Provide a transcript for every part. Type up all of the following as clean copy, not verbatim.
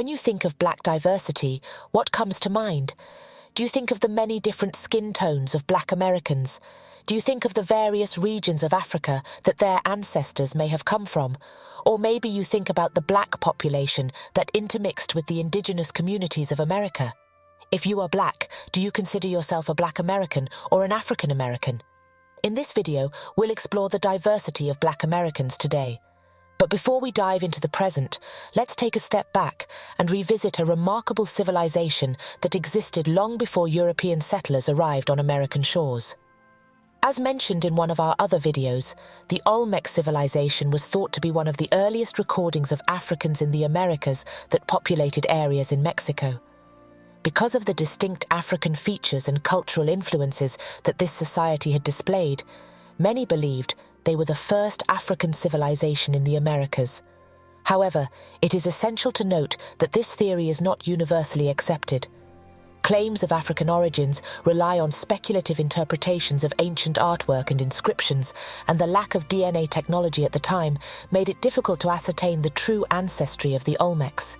When you think of black diversity, what comes to mind? Do you think of the many different skin tones of black Americans? Do you think of the various regions of Africa that their ancestors may have come from? Or maybe you think about the black population that intermixed with the indigenous communities of America? If you are black, do you consider yourself a black American or an African American? In this video, we'll explore the diversity of black Americans today. But before we dive into the present, let's take a step back and revisit a remarkable civilization that existed long before European settlers arrived on American shores. As mentioned in one of our other videos, the Olmec Civilization was thought to be one of the earliest recordings of Africans in the Americas that populated areas in Mexico. Because of the distinct African features and cultural influences that this society had displayed, many believed they were the first African civilization in the Americas. However, it is essential to note that this theory is not universally accepted. Claims of African origins rely on speculative interpretations of ancient artwork and inscriptions, and the lack of DNA technology at the time made it difficult to ascertain the true ancestry of the Olmecs.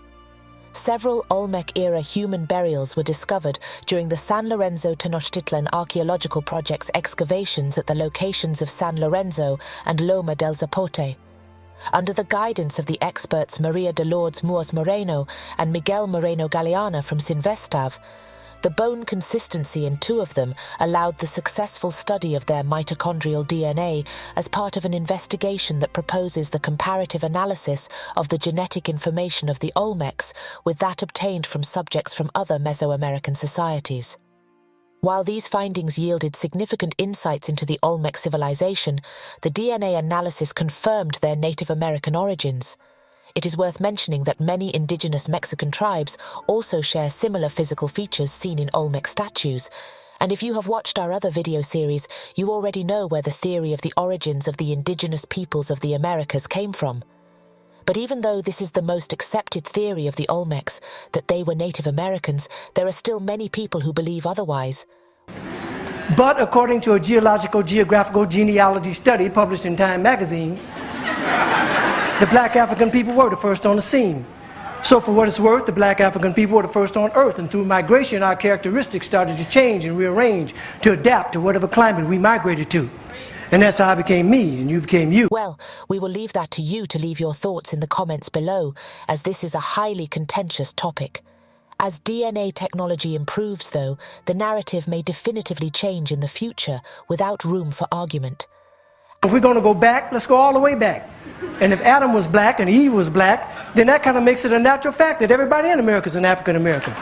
Several Olmec-era human burials were discovered during the San Lorenzo Tenochtitlan Archaeological Project's excavations at the locations of San Lorenzo and Loma del Zapote. Under the guidance of the experts Maria de Lourdes Muoz Moreno and Miguel Moreno Galeana from Sinvestav, the bone consistency in two of them allowed the successful study of their mitochondrial DNA as part of an investigation that proposes the comparative analysis of the genetic information of the Olmecs with that obtained from subjects from other Mesoamerican societies. While these findings yielded significant insights into the Olmec civilization, the DNA analysis confirmed their Native American origins. It is worth mentioning that many indigenous Mexican tribes also share similar physical features seen in Olmec statues, and if you have watched our other video series, you already know where the theory of the origins of the indigenous peoples of the Americas came from. But even though this is the most accepted theory of the Olmecs, that they were Native Americans, there are still many people who believe otherwise. But according to a geographical genealogy study published in Time magazine, the black African people were the first on the scene. So for what it's worth, the black African people were the first on Earth, and through migration our characteristics started to change and rearrange to adapt to whatever climate we migrated to. And that's how I became me and you became you. Well, we will leave that to you to leave your thoughts in the comments below, as this is a highly contentious topic. As DNA technology improves, though, the narrative may definitively change in the future without room for argument. If we're going to go back, let's go all the way back. And if Adam was black and Eve was black, then that kind of makes it a natural fact that everybody in America is an African American.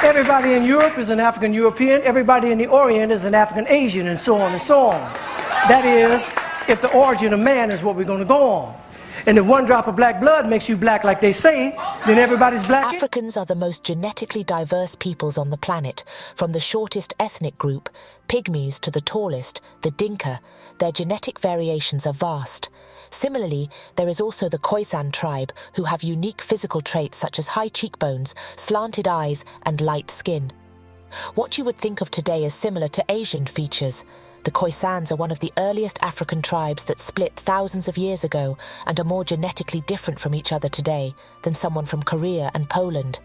Everybody in Europe is an African European, everybody in the Orient is an African Asian, and so on and so on. That is, if the origin of man is what we're going to go on. And if one drop of black blood makes you black like they say, then everybody's black. Africans are the most genetically diverse peoples on the planet. From the shortest ethnic group, Pygmies, to the tallest, the Dinka, their genetic variations are vast. Similarly, there is also the Khoisan tribe, who have unique physical traits such as high cheekbones, slanted eyes, and light skin. What you would think of today as similar to Asian features. The Khoisans are one of the earliest African tribes that split thousands of years ago and are more genetically different from each other today than someone from Korea and Poland.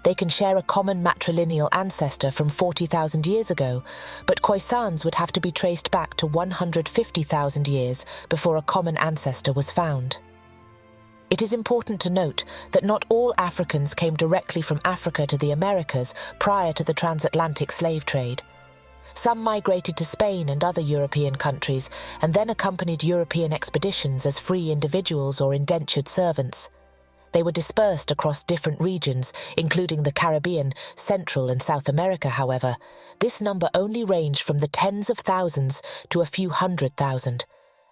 They can share a common matrilineal ancestor from 40,000 years ago, but Khoisans would have to be traced back to 150,000 years before a common ancestor was found. It is important to note that not all Africans came directly from Africa to the Americas prior to the transatlantic slave trade. Some migrated to Spain and other European countries and then accompanied European expeditions as free individuals or indentured servants. They were dispersed across different regions, including the Caribbean, Central and South America, however. This number only ranged from the tens of thousands to a few 100,000.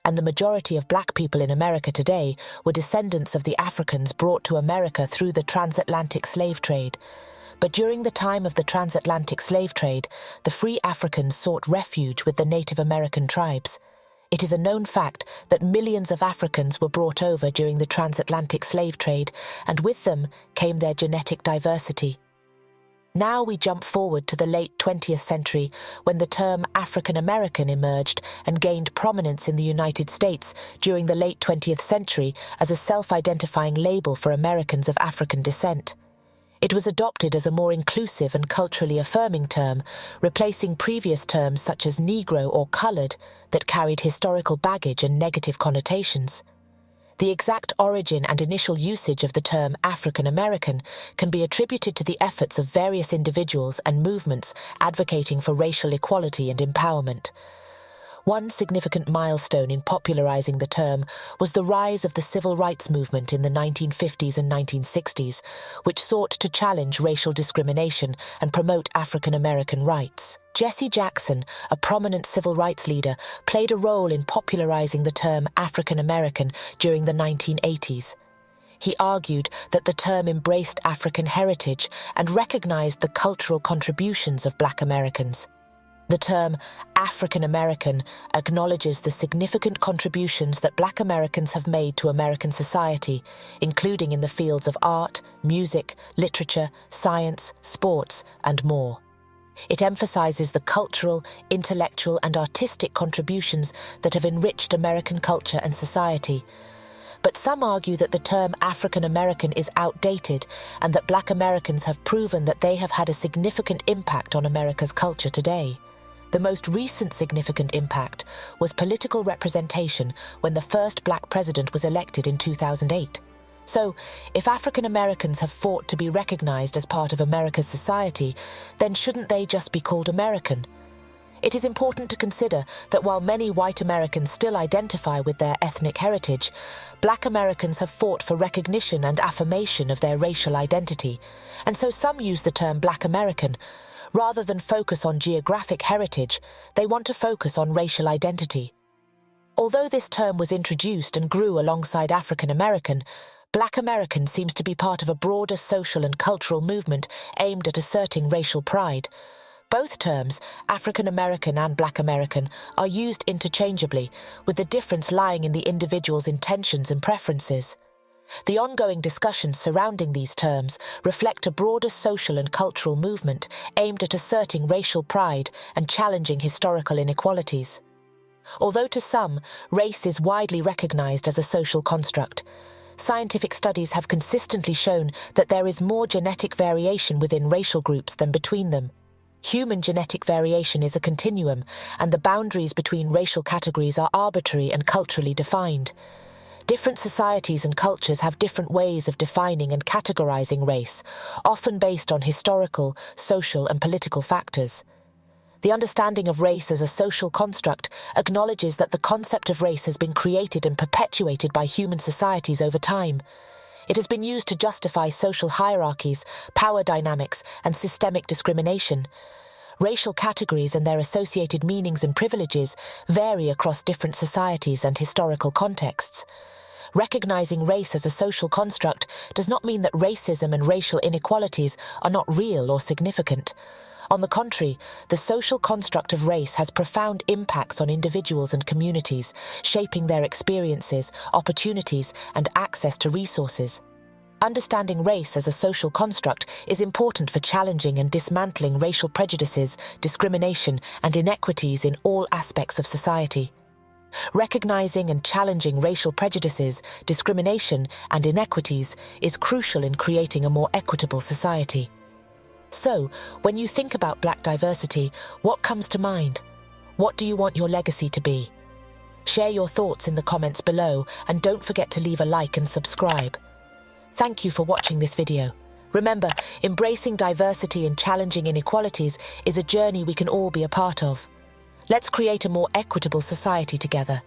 And the majority of black people in America today were descendants of the Africans brought to America through the transatlantic slave trade. But during the time of the transatlantic slave trade, the free Africans sought refuge with the Native American tribes. It is a known fact that millions of Africans were brought over during the transatlantic slave trade, and with them came their genetic diversity. Now we jump forward to the late 20th century when the term African American emerged and gained prominence in the United States during the late 20th century as a self-identifying label for Americans of African descent. It was adopted as a more inclusive and culturally affirming term, replacing previous terms such as Negro or colored that carried historical baggage and negative connotations. The exact origin and initial usage of the term African American can be attributed to the efforts of various individuals and movements advocating for racial equality and empowerment. One significant milestone in popularizing the term was the rise of the civil rights movement in the 1950s and 1960s, which sought to challenge racial discrimination and promote African American rights. Jesse Jackson, a prominent civil rights leader, played a role in popularizing the term African American during the 1980s. He argued that the term embraced African heritage and recognized the cultural contributions of Black Americans. The term African American acknowledges the significant contributions that Black Americans have made to American society, including in the fields of art, music, literature, science, sports, and more. It emphasizes the cultural, intellectual, and artistic contributions that have enriched American culture and society. But some argue that the term African American is outdated and that Black Americans have proven that they have had a significant impact on America's culture today. The most recent significant impact was political representation when the first Black president was elected in 2008. So, if African Americans have fought to be recognized as part of America's society, then shouldn't they just be called American? It is important to consider that while many white Americans still identify with their ethnic heritage, Black Americans have fought for recognition and affirmation of their racial identity, and so some use the term Black American. Rather than focus on geographic heritage, they want to focus on racial identity. Although this term was introduced and grew alongside African American, Black American seems to be part of a broader social and cultural movement aimed at asserting racial pride. Both terms, African American and Black American, are used interchangeably, with the difference lying in the individual's intentions and preferences. The ongoing discussions surrounding these terms reflect a broader social and cultural movement aimed at asserting racial pride and challenging historical inequalities. Although to some, race is widely recognized as a social construct, scientific studies have consistently shown that there is more genetic variation within racial groups than between them. Human genetic variation is a continuum, and the boundaries between racial categories are arbitrary and culturally defined. Different societies and cultures have different ways of defining and categorizing race, often based on historical, social, and political factors. The understanding of race as a social construct acknowledges that the concept of race has been created and perpetuated by human societies over time. It has been used to justify social hierarchies, power dynamics, and systemic discrimination. Racial categories and their associated meanings and privileges vary across different societies and historical contexts. Recognizing race as a social construct does not mean that racism and racial inequalities are not real or significant. On the contrary, the social construct of race has profound impacts on individuals and communities, shaping their experiences, opportunities, and access to resources. Understanding race as a social construct is important for challenging and dismantling racial prejudices, discrimination, and inequities in all aspects of society. Recognizing and challenging racial prejudices, discrimination, and inequities is crucial in creating a more equitable society. So, when you think about Black diversity, what comes to mind? What do you want your legacy to be? Share your thoughts in the comments below, and don't forget to leave a like and subscribe. Thank you for watching this video. Remember, embracing diversity and challenging inequalities is a journey we can all be a part of. Let's create a more equitable society together.